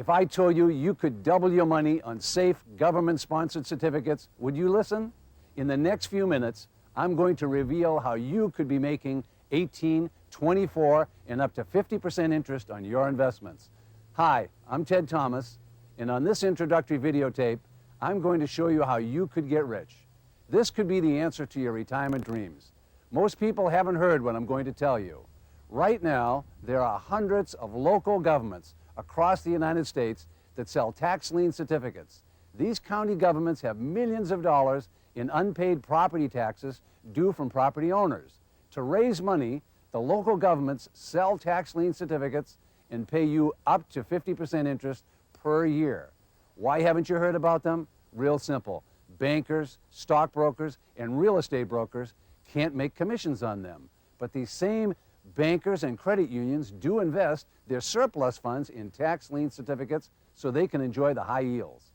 If I told you you could double your money on safe government-sponsored certificates, would you listen? In the next few minutes, I'm going to reveal how you could be making 18, 24, and up to 50% interest on your investments. Hi, I'm Ted Thomas, and on this introductory videotape, I'm going to show you how you could get rich. This could be the answer to your retirement dreams. Most people haven't heard what I'm going to tell you. Right now, there are hundreds of local governments across the United States that sell tax lien certificates. These county governments have millions of dollars in unpaid property taxes due from property owners. To raise money, the local governments sell tax lien certificates and pay you up to 50% interest per year. Why haven't you heard about them? Real simple. Bankers, stockbrokers, and real estate brokers can't make commissions on them. But these same bankers and credit unions do invest their surplus funds in tax lien certificates so they can enjoy the high yields.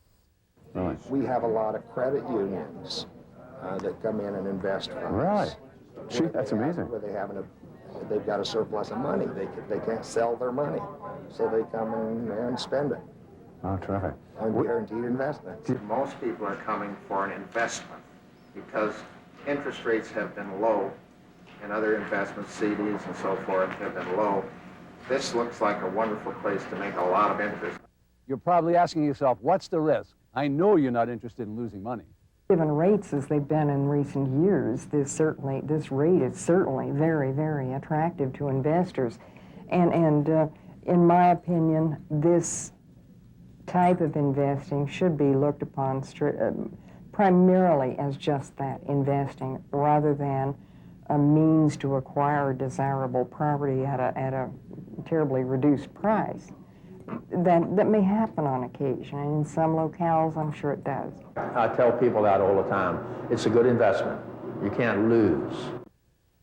Right. We have a lot of credit unions that come in and invest funds. Right. Gee, that's amazing. Where they've got a surplus of money. They can't sell their money, so they come in and spend it. Oh, terrific. On guaranteed investments. Most people are coming for an investment because interest rates have been low and other investments, CDs and so forth, have been low. This looks like a wonderful place to make a lot of interest. You're probably asking yourself, what's the risk? I know you're not interested in losing money. Given rates as they've been in recent years, this rate is certainly very, very attractive to investors. And in my opinion, this type of investing should be looked upon primarily as just that, investing, rather than a means to acquire desirable property at a terribly reduced price. That may happen on occasion, and in some locales, I'm sure it does. I tell people that all the time. It's a good investment. You can't lose.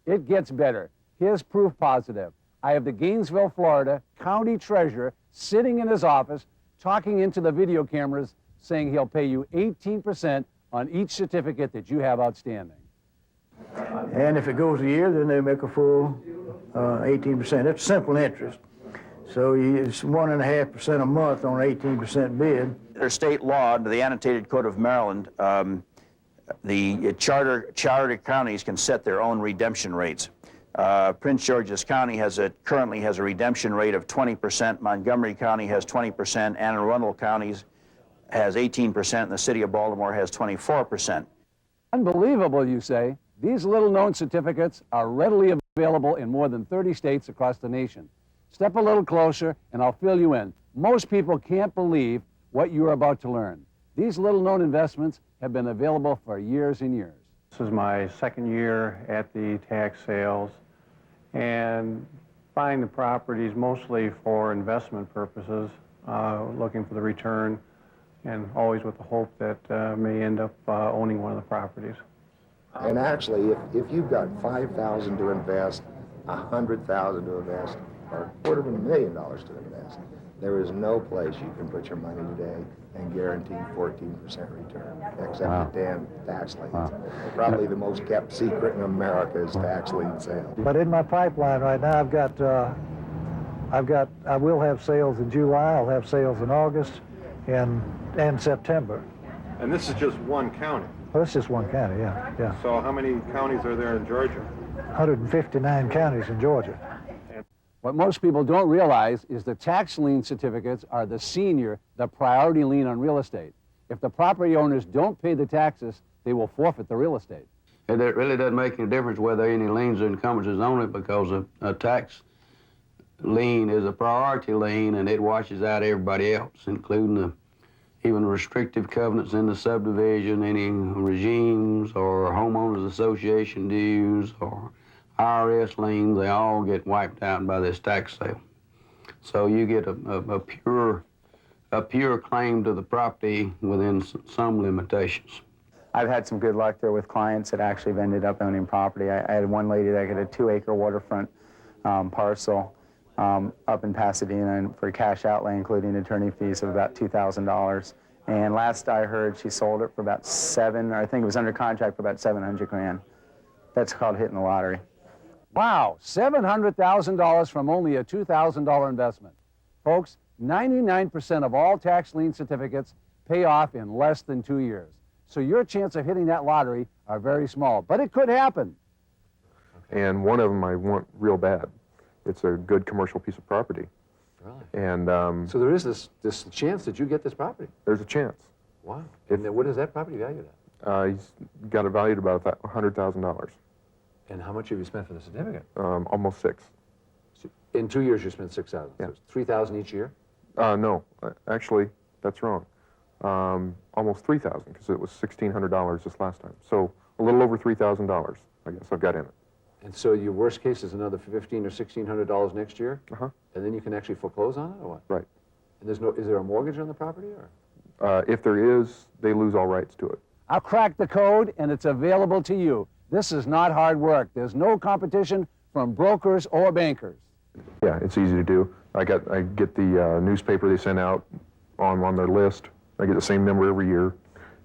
It gets better. Here's proof positive. I have the Gainesville, Florida county treasurer sitting in his office talking into the video cameras saying he'll pay you 18% on each certificate that you have outstanding. And if it goes a year, then they make a full 18%. That's simple interest. So it's 1.5% a month on an 18% bid. Under state law, under the annotated code of Maryland, the charter counties can set their own redemption rates. Prince George's County currently has a redemption rate of 20%. Montgomery County has 20%. Anne Arundel County has 18%. And the city of Baltimore has 24%. Unbelievable, you say? These little-known certificates are readily available in more than 30 states across the nation. Step a little closer, and I'll fill you in. Most people can't believe what you're about to learn. These little-known investments have been available for years and years. This is my second year at the tax sales, and buying the properties mostly for investment purposes, looking for the return, and always with the hope that may end up owning one of the properties. And actually, if you've got $5,000 to invest, $100,000 to invest, or $250,000 to invest, there is no place you can put your money today and guarantee 14% return, except the damn tax liens. Probably the most kept secret in America is tax lien sales. But in my pipeline right now, I will have sales in July, I'll have sales in August and September. And this is just one county? Well, it's just one county, yeah. So how many counties are there in Georgia? 159 counties in Georgia. What most people don't realize is the tax lien certificates are the priority lien on real estate. If the property owners don't pay the taxes, they will forfeit the real estate. It really doesn't make any difference whether any liens or encumbrances on it, because a tax lien is a priority lien, and it washes out everybody else, including even restrictive covenants in the subdivision, any regimes or homeowners association dues or IRS liens. They all get wiped out by this tax sale. So you get a pure claim to the property within some limitations. I've had some good luck there with clients that actually have ended up owning property. I had one lady that got a 2-acre waterfront parcel up in Pasadena for cash outlay, including attorney fees of about $2,000. And last I heard, she sold it for about I think it was under contract for about $700,000. That's called hitting the lottery. Wow, $700,000 from only a $2,000 investment. Folks, 99% of all tax lien certificates pay off in less than 2 years. So your chance of hitting that lottery are very small, but it could happen. And one of them I want real bad. It's a good commercial piece of property. Really? And So there is this chance that you get this property? there's a chance. Wow. And then what is that property valued at? He's got it valued about $100,000. And how much have you spent for the certificate? Almost 6. In 2 years, you spent $6,000. Yeah. So it's $3,000 each year? No, actually, that's wrong. Almost $3,000 because it was $1,600 this last time. So a little over $3,000, I guess I've got in it. And so your worst case is another $1,500 or $1,600 next year? Uh-huh. And then you can actually foreclose on it, or what? Right. And is there a mortgage on the property, or? If there is, they lose all rights to it. I've cracked the code and it's available to you. This is not hard work. There's no competition from brokers or bankers. Yeah, it's easy to do. I get the newspaper they send out on their list. I get the same number every year,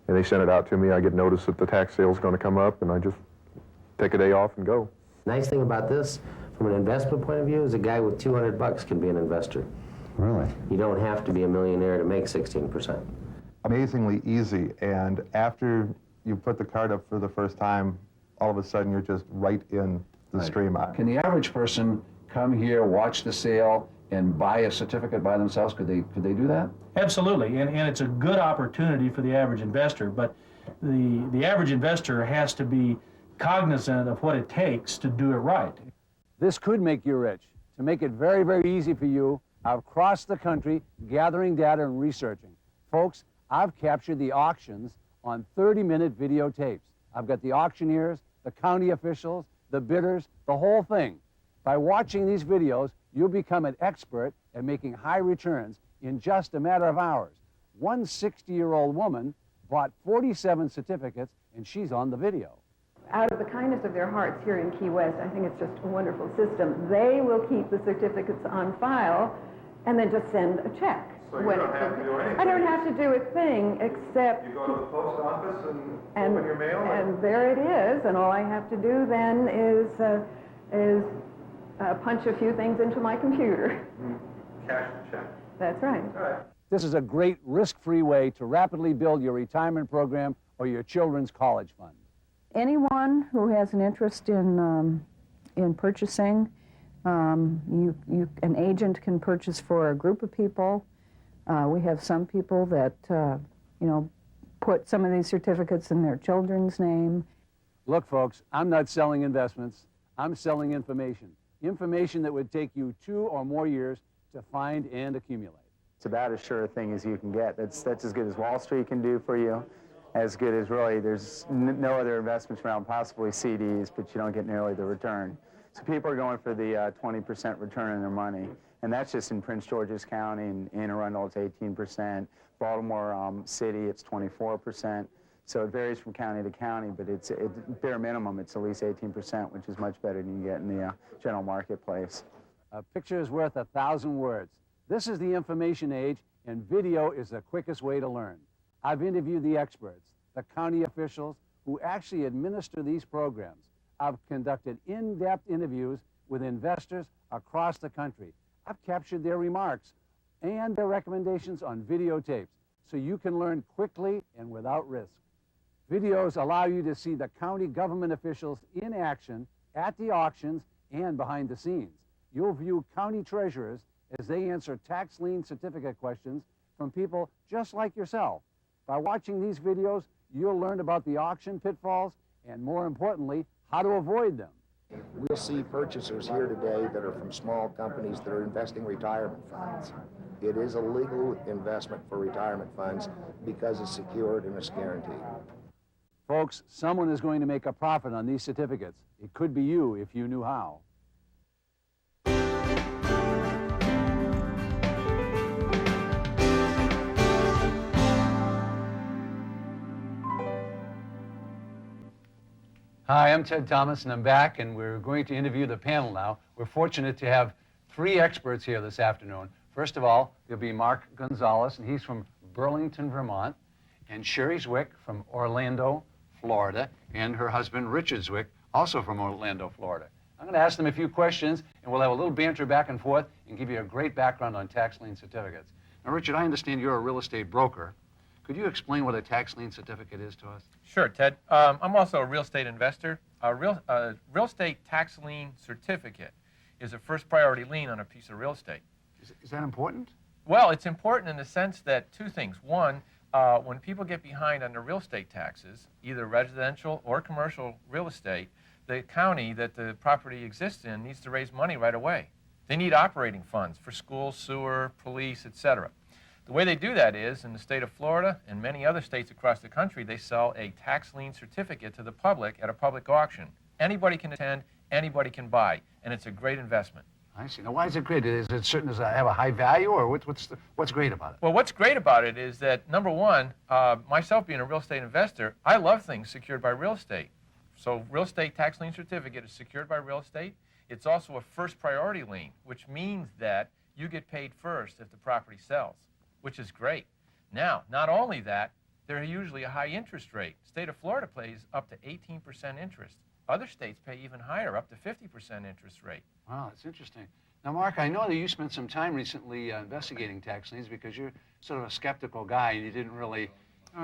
and they send it out to me. I get notice that the tax sale is going to come up, and I just take a day off and go. Nice thing about this, from an investment point of view, is a guy with $200 can be an investor. Really? You don't have to be a millionaire to make 16%. Amazingly easy, and after you put the card up for the first time, all of a sudden you're just right in the stream. Can the average person come here, watch the sale, and buy a certificate by themselves? Could they do that? Absolutely, and it's a good opportunity for the average investor, but the average investor has to be cognizant of what it takes to do it right. This could make you rich. To make it very, very easy for you, I've crossed the country gathering data and researching. Folks, I've captured the auctions on 30-minute videotapes. I've got the auctioneers, the county officials, the bidders, the whole thing. By watching these videos, you'll become an expert at making high returns in just a matter of hours. One 60-year-old woman bought 47 certificates, and she's on the video. Out of the kindness of their hearts here in Key West, I think it's just a wonderful system. They will keep the certificates on file and then just send a check. So you don't have to do anything. I don't have to do a thing except... You go to the post office and open your mail? And there it is, and all I have to do then is punch a few things into my computer. Cash the check. That's right. All right. This is a great risk-free way to rapidly build your retirement program or your children's college fund. Anyone who has an interest in purchasing, an agent can purchase for a group of people. We have some people that, put some of these certificates in their children's name. Look, folks, I'm not selling investments. I'm selling information. Information that would take you 2 or more years to find and accumulate. It's about as sure a thing as you can get. That's as good as Wall Street can do for you, as good as really there's no other investments around, possibly CDs, but you don't get nearly the return. So people are going for the 20% return on their money, and that's just in Prince George's County. In Anne Arundel, it's 18%. Baltimore City, it's 24%. So it varies from county to county, but it's bare minimum, it's at least 18%, which is much better than you get in the general marketplace. A picture is worth 1,000 words. This is the information age, and video is the quickest way to learn. I've interviewed the experts, the county officials who actually administer these programs. I've conducted in-depth interviews with investors across the country. I've captured their remarks and their recommendations on videotapes so you can learn quickly and without risk. Videos allow you to see the county government officials in action at the auctions and behind the scenes. You'll view county treasurers as they answer tax lien certificate questions from people just like yourself. By watching these videos, you'll learn about the auction pitfalls and, more importantly, how to avoid them. We'll see purchasers here today that are from small companies that are investing retirement funds. It is a legal investment for retirement funds because it's secured and it's guaranteed. Folks, someone is going to make a profit on these certificates. It could be you if you knew how. Hi, I'm Ted Thomas, and I'm back, and we're going to interview the panel now. We're fortunate to have 3 experts here this afternoon. First of all, there'll be Mark Gonzalez, and he's from Burlington, Vermont, and Sherry Zwick from Orlando, Florida, and her husband, Richard Zwick, also from Orlando, Florida. I'm going to ask them a few questions, and we'll have a little banter back and forth and give you a great background on tax lien certificates. Now, Richard, I understand you're a real estate broker. Could you explain what a tax lien certificate is to us? Sure, Ted. I'm also a real estate investor. A real estate tax lien certificate is a first priority lien on a piece of real estate. Is that important? Well, it's important in the sense that two things. One, when people get behind on their real estate taxes, either residential or commercial real estate, the county that the property exists in needs to raise money right away. They need operating funds for schools, sewer, police, etc. The way they do that is, in the state of Florida and many other states across the country, they sell a tax lien certificate to the public at a public auction. Anybody can attend, anybody can buy, and it's a great investment. I see. Now, why is it great? Is it certain? Does it have a high value, or what's great about it? Well, what's great about it is that, number one, myself being a real estate investor, I love things secured by real estate. So real estate tax lien certificate is secured by real estate. It's also a first priority lien, which means that you get paid first if the property sells, which is great. Now, not only that, they're usually a high interest rate. State of Florida pays up to 18% interest. Other states pay even higher, up to 50% interest rate. Wow, that's interesting. Now, Mark, I know that you spent some time recently investigating tax liens because you're sort of a skeptical guy and you didn't really,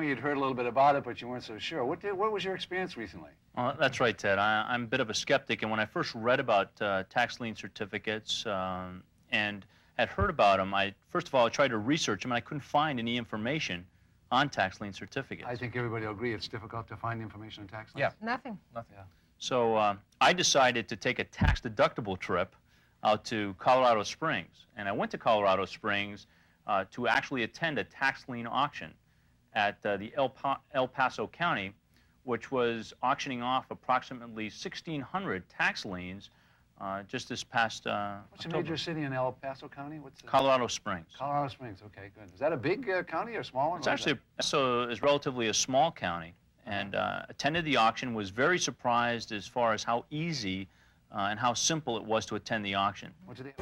you'd heard a little bit about it, but you weren't so sure. What was your experience recently? Well, that's right, Ted. I'm a bit of a skeptic, and when I first read about tax lien certificates and had heard about them, first of all, I tried to research them, and I couldn't find any information on tax lien certificates. I think everybody will agree it's difficult to find information on tax liens. Yeah. Nothing. Nothing. Yeah. So I decided to take a tax-deductible trip out to Colorado Springs. And I went to Colorado Springs to actually attend a tax lien auction at the El Paso County, which was auctioning off approximately 1,600 tax liens just this past What's a major city in El Paso County? Colorado Springs. Colorado Springs, okay, good. Is that a big county or small one? It's actually is relatively a small county, and attended the auction, was very surprised as far as how easy and how simple it was to attend the auction. What's the...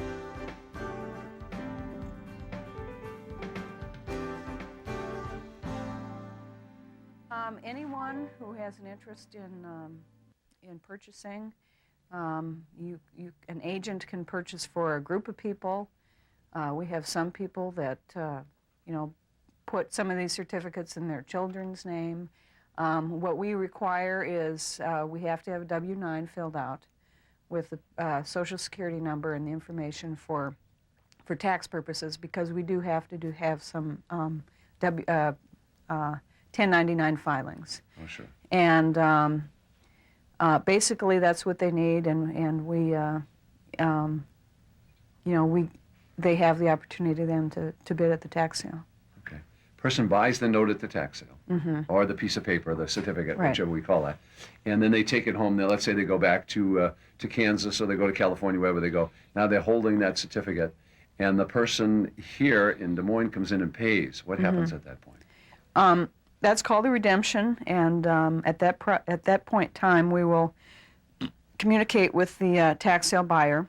Anyone who has an interest in purchasing, an agent can purchase for a group of people. We have some people that put some of these certificates in their children's name. What we require is we have to have a W-9 filled out with the Social Security number and the information for tax purposes, because we do have to have some 1099 filings. Oh, sure. And basically that's what they need, and they have the opportunity then to bid at the tax sale. Okay. Person buys the note at the tax sale, or the piece of paper, the certificate, Right. whichever we call that, and then they take it home. Let's say they go back to Kansas, or they go to California, wherever they go. Now they're holding that certificate, and the person here in Des Moines comes in and pays. What happens at that point? That's called a redemption, and at that point in time, we will communicate with the tax sale buyer.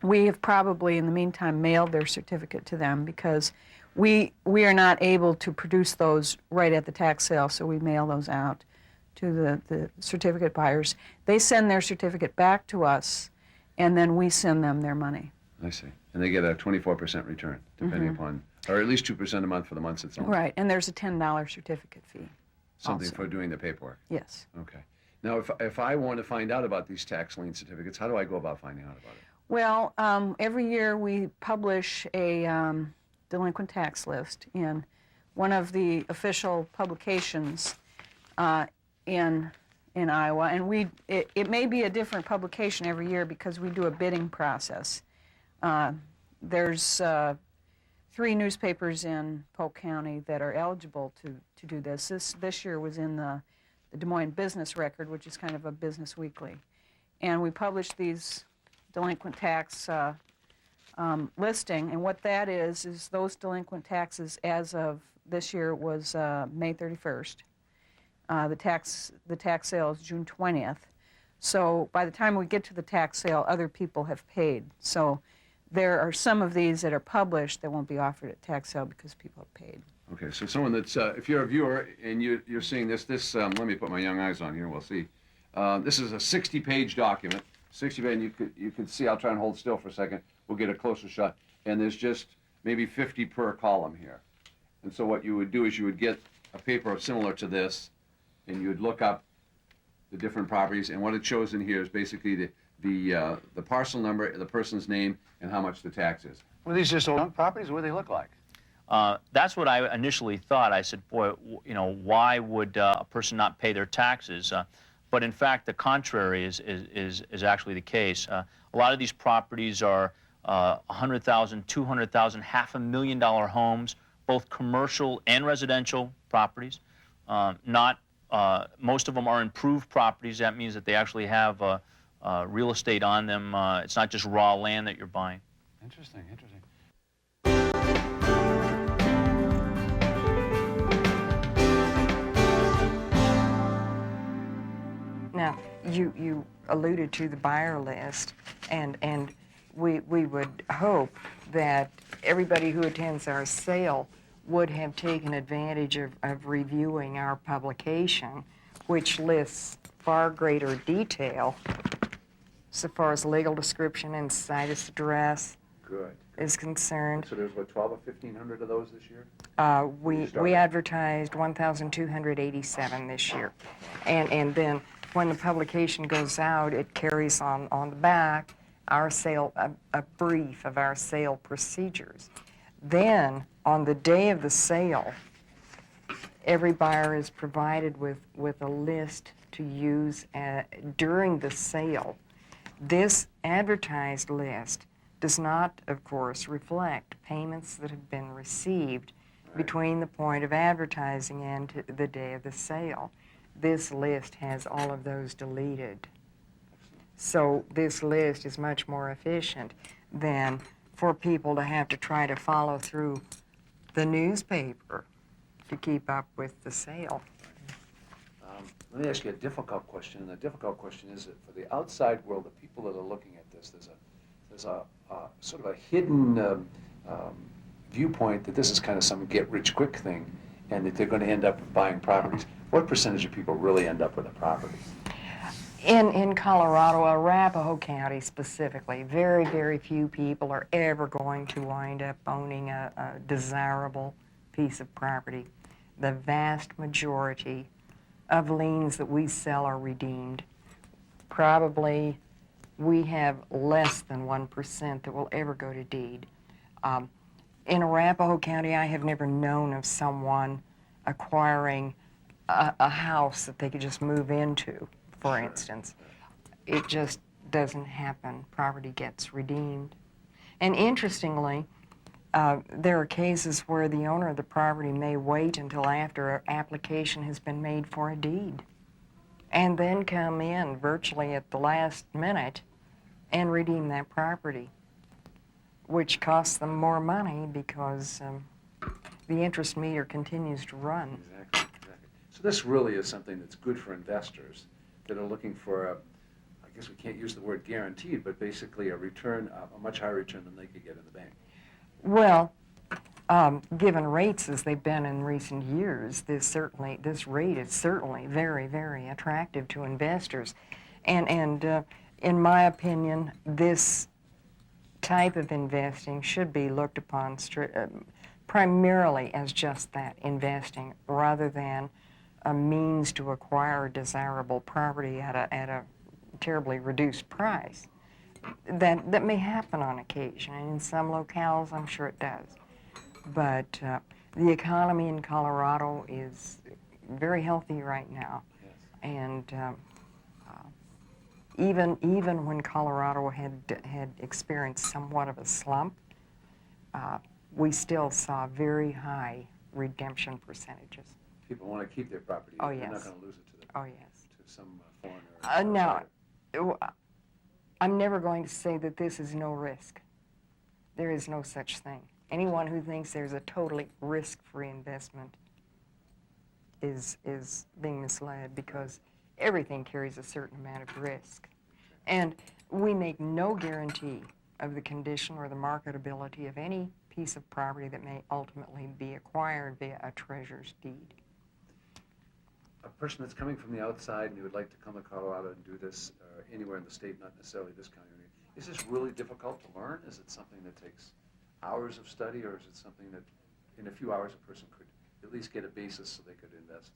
We have probably, in the meantime, mailed their certificate to them, because we are not able to produce those right at the tax sale, so we mail those out to the certificate buyers. They send their certificate back to us, and then we send them their money. I see. And they get a 24% return, depending upon, or at least 2% a month for the months it's on. Right, and there's a $10 certificate fee. Something also for doing the paperwork. Yes. Okay. Now, if I want to find out about these tax lien certificates, how do I go about finding out about it? Well, every year we publish a delinquent tax list in one of the official publications in Iowa, and it may be a different publication every year because we do a bidding process. There's 3 newspapers in Polk County that are eligible to do this. This year was in the Des Moines Business Record, which is kind of a business weekly, and we published these delinquent tax listing, and what that is those delinquent taxes as of this year was May 31st. The tax sale is June 20th. So by the time we get to the tax sale, other people have paid. So there are some of these that are published that won't be offered at tax sale because people have paid. Okay, so someone that's, if you're a viewer and you're seeing this, let me put my young eyes on here, we'll see. This is a 60-page document 60 bay, and you could see, I'll try and hold still for a second, we'll get a closer shot, and there's just maybe 50 per column here. And so what you would do is you would get a paper similar to this, and you would look up the different properties, and what it shows in here is basically the parcel number, the person's name, and how much the tax is. Were these just old properties? What do they look like? That's what I initially thought. I said, boy, you know, why would a person not pay their taxes? But in fact, the contrary is actually the case. A lot of these properties are $100,000, $200,000, $500,000 homes, both commercial and residential properties. Most of them are improved properties. That means that they actually have real estate on them. It's not just raw land that you're buying. Interesting, interesting. Now, you alluded to the buyer list, and we would hope that everybody who attends our sale would have taken advantage of reviewing our publication, which lists far greater detail so far as legal description and situs address is concerned. So there's, what, 12 or 1,500 of those this year? We advertised 1,287 this year. And then when the publication goes out, it carries on the back our sale, a brief of our sale procedures. Then, on the day of the sale, every buyer is provided with a list to use during the sale. This advertised list does not, of course, reflect payments that have been received between the point of advertising and the day of the sale. This list has all of those deleted. So this list is much more efficient than for people to have to try to follow through the newspaper to keep up with the sale. Let me ask you a difficult question, and the difficult question is that for the outside world, the people that are looking at this, there's a sort of a hidden viewpoint that this is kind of some get-rich-quick thing, and that they're going to end up buying properties. What percentage of people really end up with a property? In Colorado, Arapahoe County specifically, very, very few people are ever going to wind up owning a desirable piece of property. The vast majority of liens that we sell are redeemed. Probably we have less than 1% that will ever go to deed. In Arapahoe County, I have never known of someone acquiring a house that they could just move into, for instance. It just doesn't happen. Property gets redeemed. And interestingly, there are cases where the owner of the property may wait until after an application has been made for a deed, and then come in virtually at the last minute and redeem that property, which costs them more money because the interest meter continues to run. Exactly. So this really is something that's good for investors that are looking for I guess we can't use the word guaranteed, but basically a return, a much higher return than they could get in the bank. Well, given rates as they've been in recent years, this rate is certainly very, very attractive to investors. And in my opinion, this type of investing should be looked upon primarily as just that, investing, rather than a means to acquire desirable property at a terribly reduced price. That may happen on occasion, and in some locales I'm sure it does. But the economy in Colorado is very healthy right now. Yes. And even when Colorado had experienced somewhat of a slump, we still saw very high redemption percentages. People want to keep their property. Oh, They're yes. not going to lose it to Oh, yes. to some foreigner. No, I'm never going to say that this is no risk. There is no such thing. Anyone who thinks there's a totally risk-free investment is being misled, because everything carries a certain amount of risk. And we make no guarantee of the condition or the marketability of any piece of property that may ultimately be acquired via a treasurer's deed. a person that's coming from the outside and who would like to come to Colorado and do this anywhere in the state, not necessarily this county, is this really difficult to learn? Is it something that takes hours of study, or is it something that in a few hours a person could at least get a basis so they could invest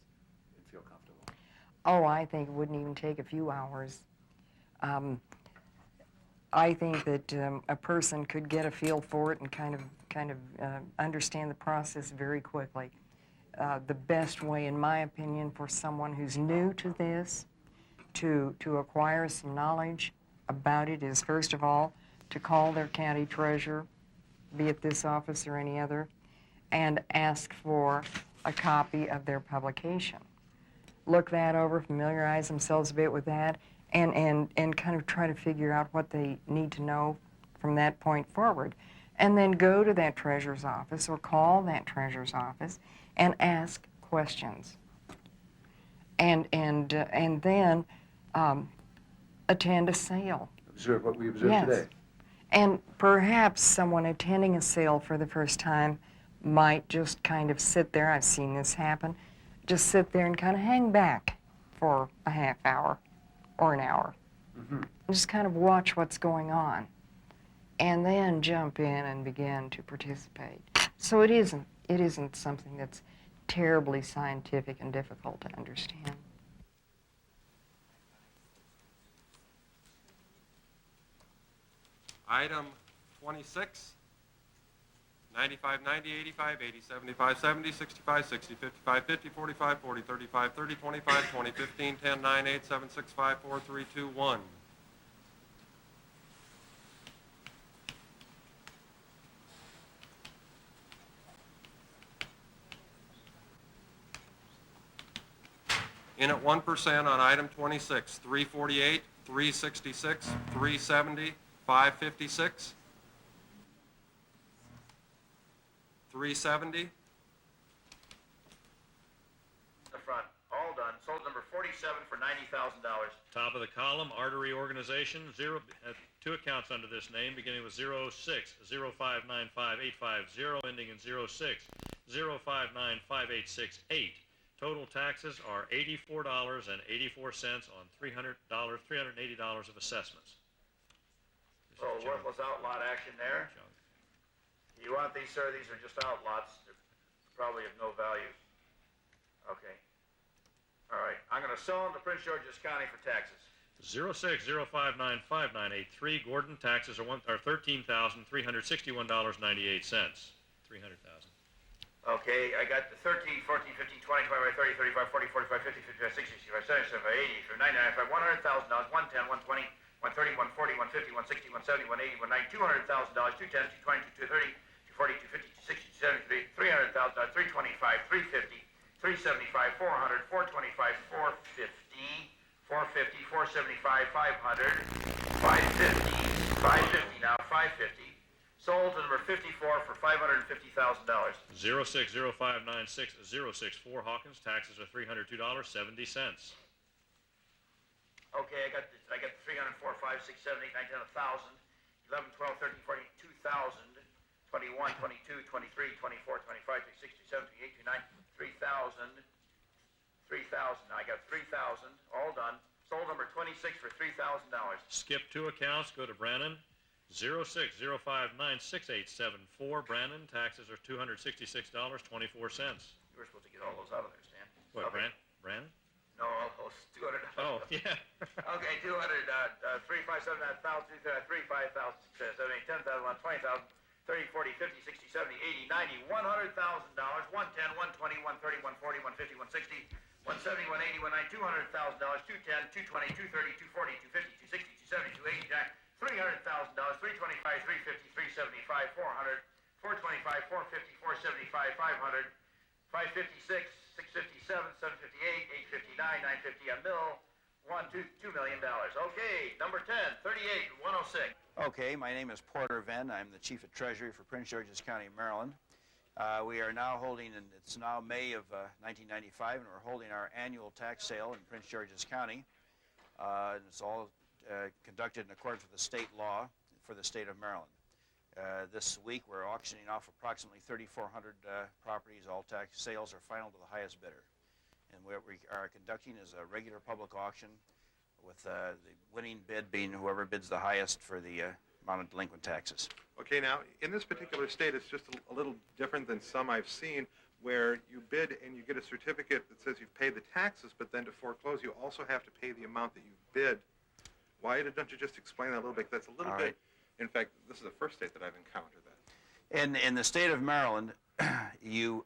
and feel comfortable? Oh, I think it wouldn't even take a few hours. I think that a person could get a feel for it and kind of understand the process very quickly. The best way, in my opinion, for someone who's new to this to acquire some knowledge about it is, first of all, to call their county treasurer, be it this office or any other, and ask for a copy of their publication. Look that over, familiarize themselves a bit with that, and kind of try to figure out what they need to know from that point forward. And then go to that treasurer's office or call that treasurer's office and ask questions. And then attend a sale. Observe what we observed Yes. today. And perhaps someone attending a sale for the first time might just kind of sit there, I've seen this happen, just sit there and kind of hang back for a half hour or an hour. Mm-hmm. And just kind of watch what's going on. And then jump in and begin to participate. So it isn't something that's terribly scientific and difficult to understand. Item 26, 95, 90, 85, 80, 75, 70, 65, 60, 55, 50, 45, 40, 35, 30, 25, 20, 15, 10, 9, 8, 7, 6, 5, 4, 3, 2, 1. In at 1% on item 26, 348, 366, 370, 556, 370. The front, all done. Sold number 47 for $90,000. Top of the column, Artery Organization, two accounts under this name, beginning with 06, 0595850, ending in 06, 0595868. Total taxes are $84.84 on $380 of assessments. So worthless outlot action there. You want these, sir? These are just outlots. They're probably of no value. Okay. All right. I'm going to sell them to Prince George's County for taxes. 0605959983. Gordon, taxes are $13,361.98. 300,000. Okay, I got the 13, 14, 15, 20, 25, 30, 35, 40, 45, 50, 55, 60, 65, 70, 75, 80, 99, $100,000, 110, 120, 130, 140, 150, 160, 170, 180, 190, $200,000, 210, 220, 230, 240, 250, 260, 270, 300,000, 325, 350, 375, 400, 425, 450, 450, 475, 500, 550, 550 now, 550. Sold to number 54 for $550,000. 060596064 Hawkins, taxes are $302.70. Okay, I got the 300, 4, 5, 6, 7, 8, 9, 10, 1,000, 11, 12, 13, 14, 2,000, 21, 22, 23, 24, 25, 26, 27, 28, 29, 3,000, 3,000. I got 3,000, all done. Sold number 26 for $3,000. Skip two accounts, go to Brannon. 060596874. Brannon, taxes are $266.24. You were supposed to get all those out of there, Stan. What, okay. Brannon? No, those 200. Oh, yeah. Okay, 200, 3, 5, 7, 1,000, 2, 3, 5,000, 6, 7, 8, 10,000, 20,000, 30, 40, 50, 60, 70, 80, 90, $100,000, 110, 120, 130, 140, 150, 160, 170, 180, 190, $200,000, 210, 220, 230, 240, 250, 260, 270, 280, $300,000, 325, 350, 375, 400, 425, 450, 475, 500, 556, 657, 758, 859, 950, a mill, $2 million. Okay, number 10, 38, 106. Okay, my name is Porter Venn. I'm the Chief of Treasury for Prince George's County, Maryland. We are now holding, and it's now May of 1995, and we're holding our annual tax sale in Prince George's County. It's all conducted in accordance with the state law for the state of Maryland. This week we're auctioning off approximately 3,400 properties. All tax sales are final to the highest bidder. and what we are conducting is a regular public auction with the winning bid being whoever bids the highest for the amount of delinquent taxes. Okay, now, in this particular state, it's just a little different than some I've seen, where you bid and you get a certificate that says you've paid the taxes, but then to foreclose, you also have to pay the amount that you bid. Why don't you just explain that a little bit? That's a little All bit, right. in fact, this is the first state that I've encountered that. In the state of Maryland, you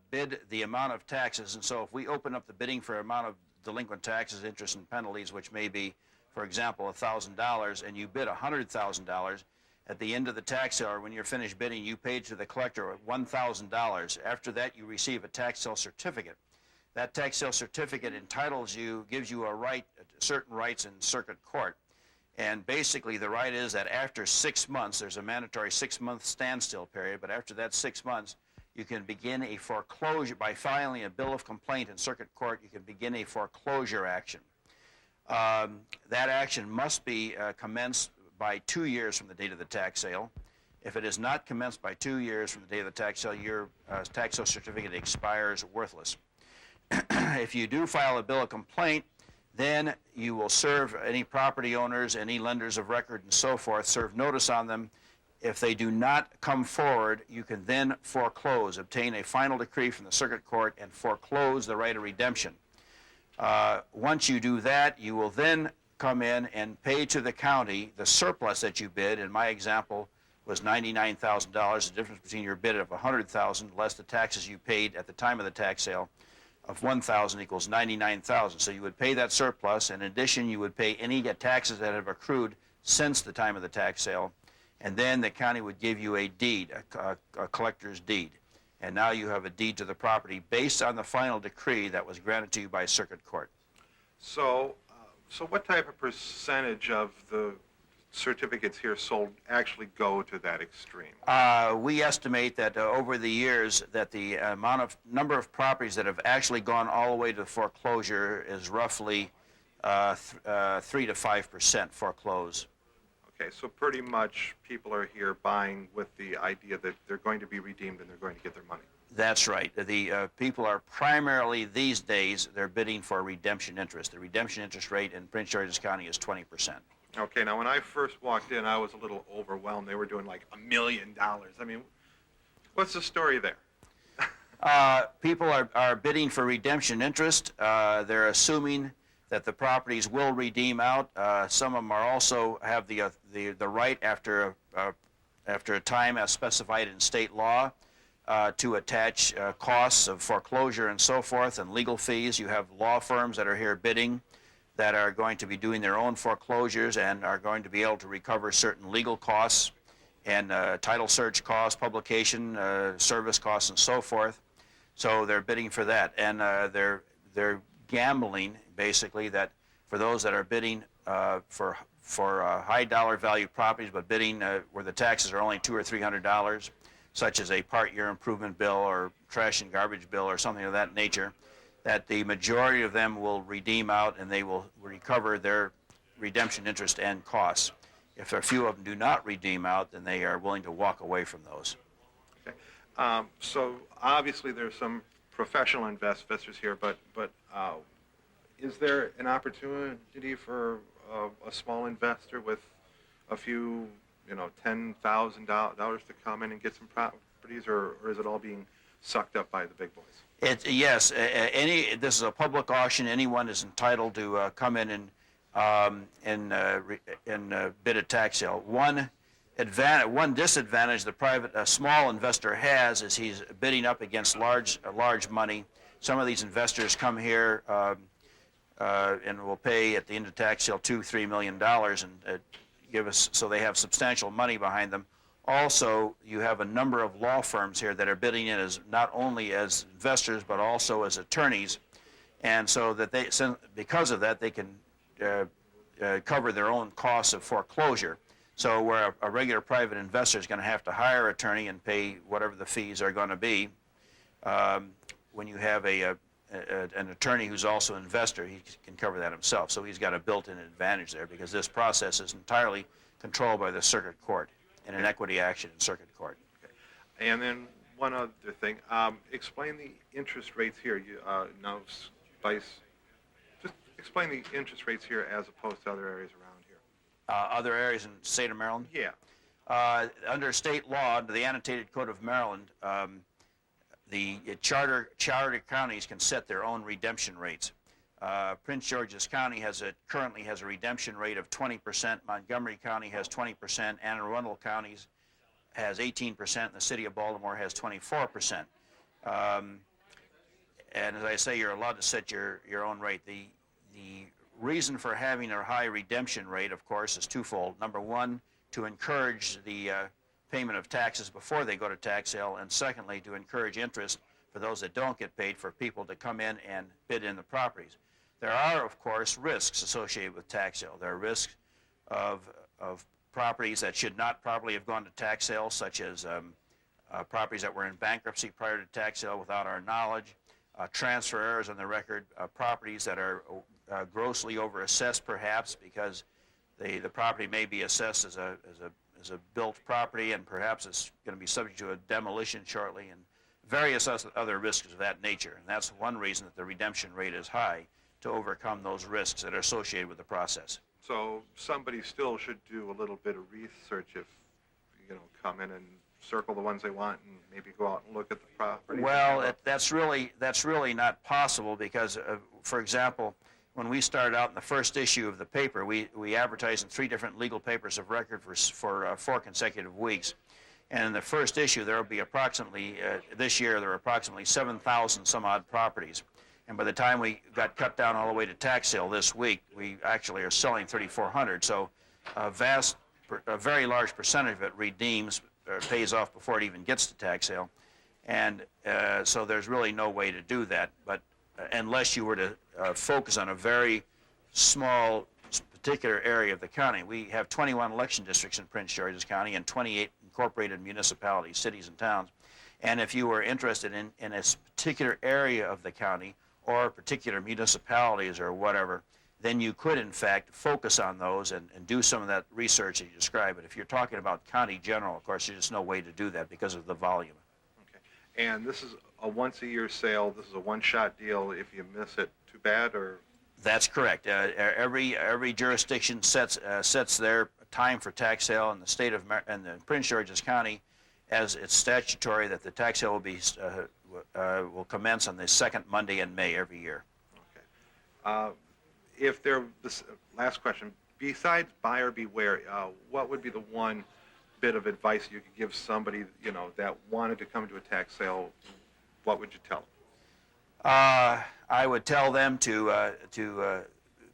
bid the amount of taxes, and so if we open up the bidding for amount of delinquent taxes, interest, and penalties, which may be, for example, $1,000, and you bid $100,000, at the end of the tax sale, or when you're finished bidding, you pay to the collector $1,000. After that, you receive a tax sale certificate. That tax sale certificate entitles you, gives you a right, certain rights in circuit court. And basically, the right is that after 6 months, there's a mandatory 6-month standstill period, but after that 6 months, you can begin a foreclosure. By filing a bill of complaint in circuit court, you can begin a foreclosure action. That action must be commenced by 2 years from the date of the tax sale. If it is not commenced by 2 years from the date of the tax sale, your tax sale certificate expires worthless. If you do file a bill of complaint, then you will serve any property owners, any lenders of record, and so forth, serve notice on them. If they do not come forward, you can then foreclose, obtain a final decree from the circuit court, and foreclose the right of redemption. Once you do that, you will then come in and pay to the county the surplus that you bid. In my example was $99,000. The difference between your bid of $100,000 less the taxes you paid at the time of the tax sale of $1,000 equals $99,000. So you would pay that surplus. In addition, you would pay any taxes that have accrued since the time of the tax sale. And then the county would give you a deed, a collector's deed. And now you have a deed to the property based on the final decree that was granted to you by circuit court. So what type of percentage of the certificates here sold actually go to that extreme? We estimate that over the years that the number of properties that have actually gone all the way to foreclosure is roughly 3 to 5% foreclose. Okay, so pretty much people are here buying with the idea that they're going to be redeemed and they're going to get their money. That's right. The people are primarily these days, they're bidding for redemption interest. The redemption interest rate in Prince George's County is 20%. Okay, now when I first walked in, I was a little overwhelmed. They were doing like $1 million. I mean, what's the story there? People are bidding for redemption interest. They're assuming that the properties will redeem out. Some of them are also have the right after a time as specified in state law to attach costs of foreclosure and so forth and legal fees. You have law firms that are here bidding that are going to be doing their own foreclosures and are going to be able to recover certain legal costs and title search costs, publication, service costs, and so forth. So they're bidding for that, and they're gambling basically that for those that are bidding for high dollar value properties, but bidding where the taxes are only $200 or $300, such as a part-year improvement bill or trash and garbage bill or something of that nature, that the majority of them will redeem out and they will recover their redemption interest and costs. If a few of them do not redeem out, then they are willing to walk away from those. Okay. So obviously there's some professional investors here, but is there an opportunity for a small investor with a few, $10,000 to come in and get some properties, or is it all being sucked up by the big boys? Yes, this is a public auction. Anyone is entitled to come in and bid a tax sale. One disadvantage the small investor has is he's bidding up against large money. Some of these investors come here and will pay at the end of the tax sale $2-3 million and give us, so they have substantial money behind them. Also, you have a number of law firms here that are bidding in as not only as investors but also as attorneys, and so that because of that they can cover their own costs of foreclosure. So where a regular private investor is going to have to hire an attorney and pay whatever the fees are going to be, when you have an attorney who's also an investor, he can cover that himself. So he's got a built-in advantage there because this process is entirely controlled by the circuit court in an equity action in circuit court. Okay. And then one other thing, explain the interest rates here. Now, advice? Just explain the interest rates here as opposed to other areas around here. Other areas in the state of Maryland? Yeah. Under state law, under the annotated code of Maryland, the charter counties can set their own redemption rates. Prince George's County currently has a redemption rate of 20%. Montgomery County has 20%. Anne Arundel County has 18%. And the city of Baltimore has 24%. And as I say, you're allowed to set your own rate. The reason for having a high redemption rate, of course, is twofold. Number one, to encourage the payment of taxes before they go to tax sale, and secondly, to encourage interest for those that don't get paid, for people to come in and bid in the properties. There are, of course, risks associated with tax sale. There are risks of properties that should not properly have gone to tax sale, such as properties that were in bankruptcy prior to tax sale without our knowledge, transfer errors on the record, properties that are grossly overassessed perhaps because the property may be assessed as a built property and perhaps it's going to be subject to a demolition shortly, and various other risks of that nature. And that's one reason that the redemption rate is high, to overcome those risks that are associated with the process. So somebody still should do a little bit of research if, come in and circle the ones they want and maybe go out and look at the property. Well, that's really not possible because, for example, when we started out in the first issue of the paper, we advertised in 3 different legal papers of record for 4 consecutive weeks. And in the first issue, there will be approximately, this year, there are approximately 7,000 some odd properties. And by the time we got cut down all the way to tax sale this week, we actually are selling 3,400. So a very large percentage of it redeems or pays off before it even gets to tax sale. And so there's really no way to do that, but unless you were to focus on a very small particular area of the county. We have 21 election districts in Prince George's County and 28 incorporated municipalities, cities and towns. And if you were interested in a particular area of the county or particular municipalities or whatever, then you could in fact focus on those and do some of that research that you described. But if you're talking about county general, of course, there's just no way to do that because of the volume. And this is a once-a-year sale. This is a one-shot deal. If you miss it, too bad, or? That's correct. Every jurisdiction sets their time for tax sale, and the state of and the Prince George's County, as it's statutory that the tax sale will commence on the second Monday in May every year. This last question, besides buyer beware, what would be the one bit of advice you could give somebody, that wanted to come to a tax sale? What would you tell them? I would tell them to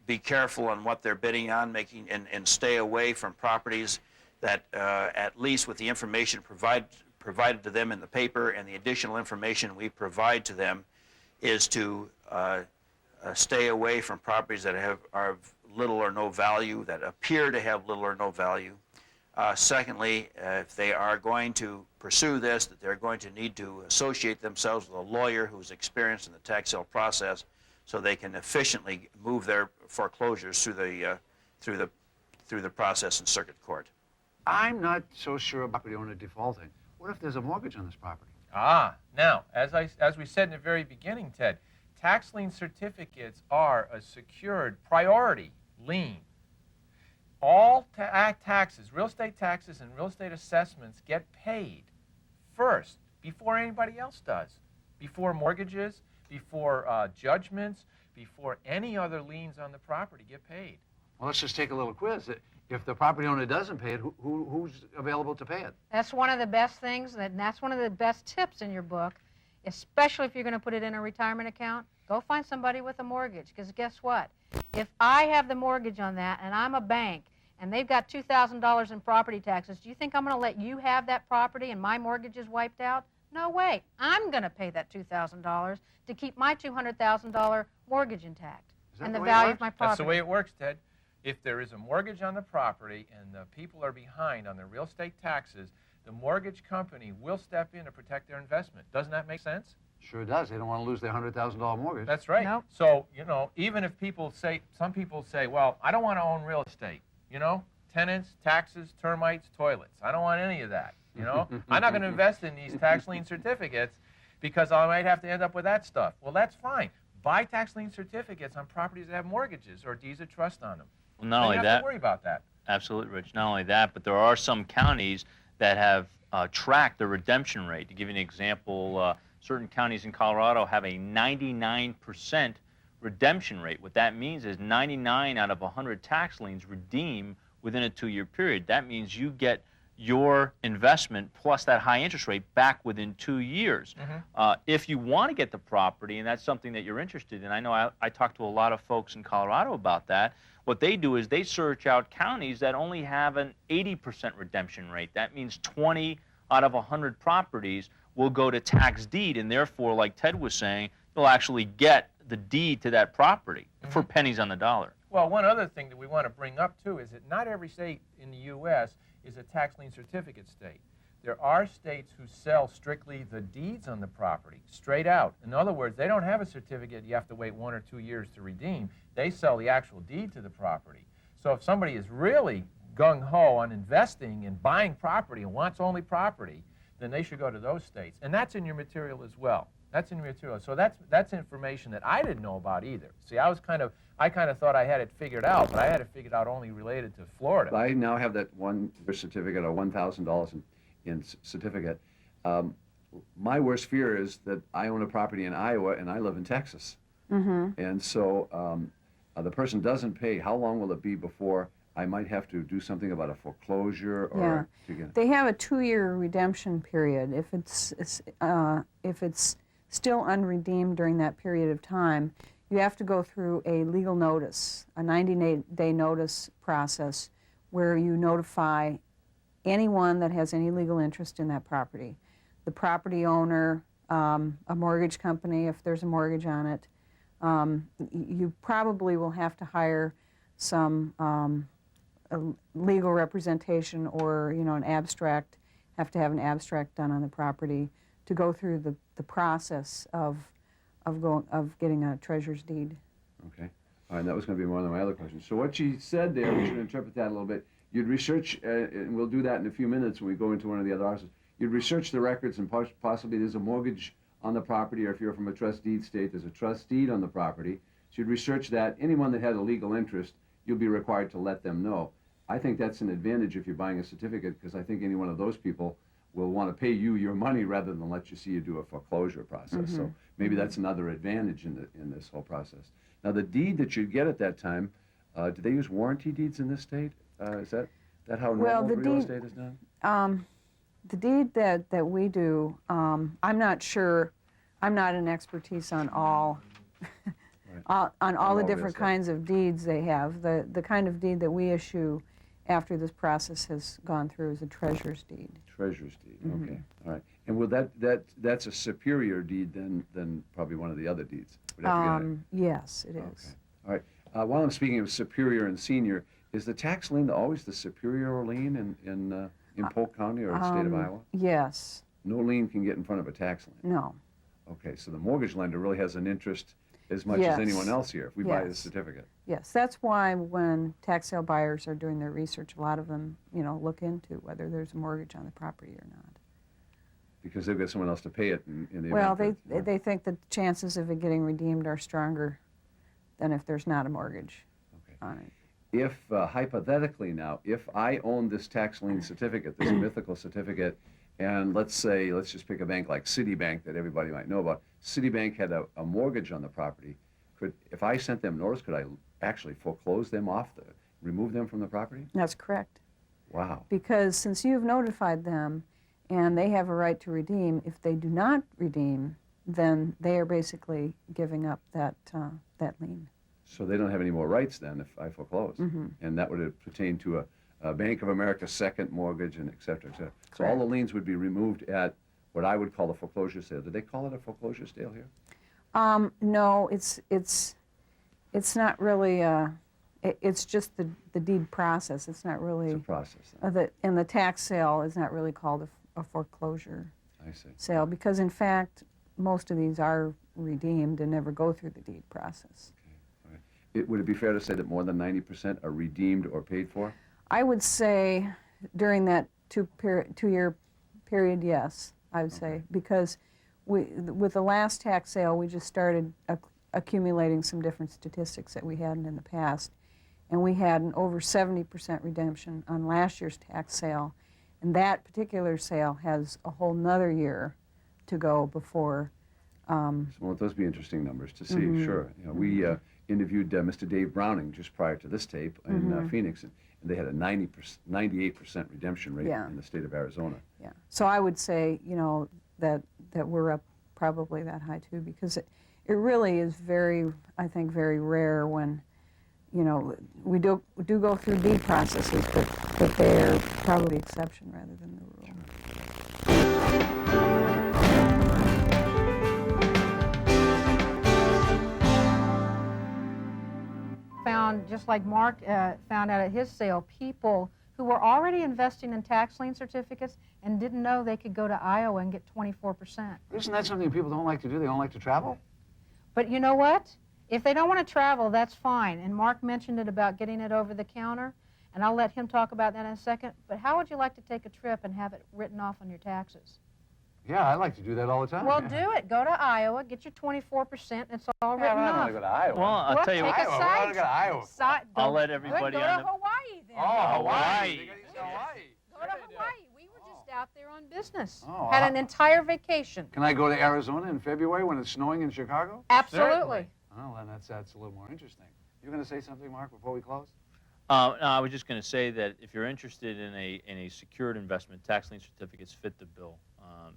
be careful on what they're bidding on, and stay away from properties that, at least with the information provided to them in the paper and the additional information we provide to them, is to stay away from properties that are of little or no value, that appear to have little or no value. Secondly, if they are going to pursue this, that they're going to need to associate themselves with a lawyer who's experienced in the tax sale process, so they can efficiently move their foreclosures through the process in circuit court. I'm not so sure about the owner defaulting. What if there's a mortgage on this property? Now, as we said in the very beginning, Ted, tax lien certificates are a secured priority lien. All taxes, real estate taxes and real estate assessments get paid first before anybody else does, before mortgages, before judgments, before any other liens on the property get paid. Well, let's just take a little quiz. If the property owner doesn't pay it, who's available to pay it? That's one of the best things, and that's one of the best tips in your book, especially if you're going to put it in a retirement account. Go find somebody with a mortgage, because guess what? If I have the mortgage on that and I'm a bank and they've got $2,000 in property taxes, do you think I'm going to let you have that property and my mortgage is wiped out? No way. I'm going to pay that $2,000 to keep my $200,000 mortgage intact and the value of my property. That's the way it works, Ted. If there is a mortgage on the property and the people are behind on their real estate taxes, the mortgage company will step in to protect their investment. Doesn't that make sense? Sure does. They don't want to lose their $100,000 mortgage. That's right. Nope. So, even if some people say, well, I don't want to own real estate, tenants, taxes, termites, toilets. I don't want any of that, I'm not going to invest in these tax lien certificates because I might have to end up with that stuff. Well, that's fine. buy tax lien certificates on properties that have mortgages or deeds of trust on them. Well, not And only you don't have that, to worry about that. absolutely, Rich. Not only that, but there are some counties that have tracked the redemption rate. To give you an example, certain counties in Colorado have a 99% redemption rate. What that means is 99 out of 100 tax liens redeem within a 2-year period. That means you get your investment plus that high interest rate back within 2 years. If you want to get the property, and that's something that you're interested in, I know I talk to a lot of folks in Colorado about that, what they do is they search out counties that only have an 80% redemption rate. That means 20 out of 100 properties will go to tax deed, and therefore, like Ted was saying, they'll actually get the deed to that property for pennies on the dollar. Well, one other thing that we want to bring up, too, is that not every state in the U.S. is a tax lien certificate state. There are states who sell strictly the deeds on the property, straight out. In other words, they don't have a certificate you have to wait 1 or 2 years to redeem. They sell the actual deed to the property. So if somebody is really gung-ho on investing and buying property and wants only property, then they should go to those states. And that's in your material as well. That's in your material. So that's information that I didn't know about either. See, I kind of thought I had it figured out, but I had it figured out only related to Florida. I now have that one certificate, or $1,000 in certificate. My worst fear is that I own a property in Iowa and I live in Texas. And so the person doesn't pay. How long will it be before I might have to do something about a foreclosure or to get? They have a 2-year redemption period. If it's still unredeemed during that period of time, you have to go through a legal notice, a 90-day notice process where you notify anyone that has any legal interest in that property. The property owner, a mortgage company if there's a mortgage on it. You probably will have to hire some a legal representation or, an abstract, have to have an abstract done on the property to go through the process of getting a treasurer's deed. Okay. All right, that was going to be one of my other questions. So what she said there, we should interpret that a little bit. You'd research, and we'll do that in a few minutes when we go into one of the other houses. You'd research the records and possibly there's a mortgage on the property, or if you're from a trust deed state, there's a trust deed on the property. So you'd research that. Anyone that has a legal interest, you'll be required to let them know. I think that's an advantage if you're buying a certificate, because I think any one of those people will want to pay you your money rather than let you see you do a foreclosure process. So maybe that's another advantage in this whole process. Now, the deed that you'd get at that time, do they use warranty deeds in this state? Is that how normal real estate is done? The deed that we do, I'm not sure. I'm not an expertise on all the different kinds of deeds they have. The kind of deed that we issue after this process has gone through is a treasurer's deed. Treasurer's deed. Okay. All right. And will that's a superior deed than probably one of the other deeds? We'd have to get it. Yes, it is. Okay. All right. While I'm speaking of superior and senior, is the tax lien always the superior lien in Polk County or the state of Iowa? Yes. No lien can get in front of a tax lien? No. Okay, so the mortgage lender really has an interest as much as anyone else here if we buy the certificate. Yes, that's why when tax sale buyers are doing their research, a lot of them, look into whether there's a mortgage on the property or not. Because they've got someone else to pay it in the Well, event they think that the chances of it getting redeemed are stronger than if there's not a mortgage on it. If, hypothetically now, if I own this tax lien certificate, this mythical certificate, and let's just pick a bank like Citibank that everybody might know about. Citibank had a mortgage on the property. If I sent them notice, could I actually foreclose them off, remove them from the property? That's correct. Wow. Because since you've notified them and they have a right to redeem, if they do not redeem, then they are basically giving up that lien. So they don't have any more rights then if I foreclose. And that would pertain to a Bank of America second mortgage and et cetera, et cetera. So all the liens would be removed at what I would call a foreclosure sale. Do they call it a foreclosure sale here? No, it's not really. It's just the deed process. It's not really. It's a process. And the tax sale is not really called a foreclosure sale because, in fact, most of these are redeemed and never go through the deed process. Okay. All right. Would it be fair to say that more than 90% are redeemed or paid for? I would say during that two-year period, yes, I would say, because with the last tax sale, we just started accumulating some different statistics that we hadn't in the past. And we had an over 70% redemption on last year's tax sale. And that particular sale has a whole nother year to go before. Well, those be interesting numbers to see, sure. You know, we interviewed Mr. Dave Browning just prior to this tape in Phoenix, and they had a 98% redemption rate in the state of Arizona. Yeah. So I would say, you know, that we're up probably that high too, because it really is very, I think, very rare when, you know, we do go through deed processes, but they're probably the exception rather than the rule. Found, just like Mark found out at his sale, people who were already investing in tax lien certificates and didn't know they could go to Iowa and get 24%. Isn't that something people don't like to do? They don't like to travel? But you know what? If they don't want to travel, that's fine. And Mark mentioned it about getting it over the counter, and I'll let him talk about that in a second. But how would you like to take a trip and have it written off on your taxes? Yeah, I like to do that all the time. Well, do it. Go to Iowa, get your 24%, it's all written I don't off. want to go to Iowa. Well, I'll tell you what. Take a I want to go to Iowa. I'll let everybody Go to on the... Hawaii then. Oh, Hawaii. Go to Hawaii. We were just out there on business. Oh, Had an entire vacation. Can I go to Arizona in February when it's snowing in Chicago? Absolutely. Oh, then that's a little more interesting. You going to say something, Mark, before we close? No, I was just going to say that if you're interested in a secured investment, tax lien certificates fit the bill.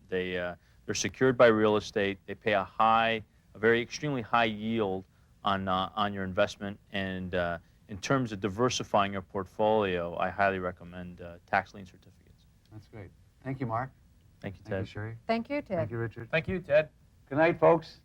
They're secured by real estate. They pay a very extremely high yield on your investment, and in terms of diversifying your portfolio, I highly recommend tax lien certificates. That's great. Thank you, Mark. Thank you, Ted. Thank you, Sherry. Thank you, Ted. Thank you, Richard. Thank you, Ted. Good night, folks.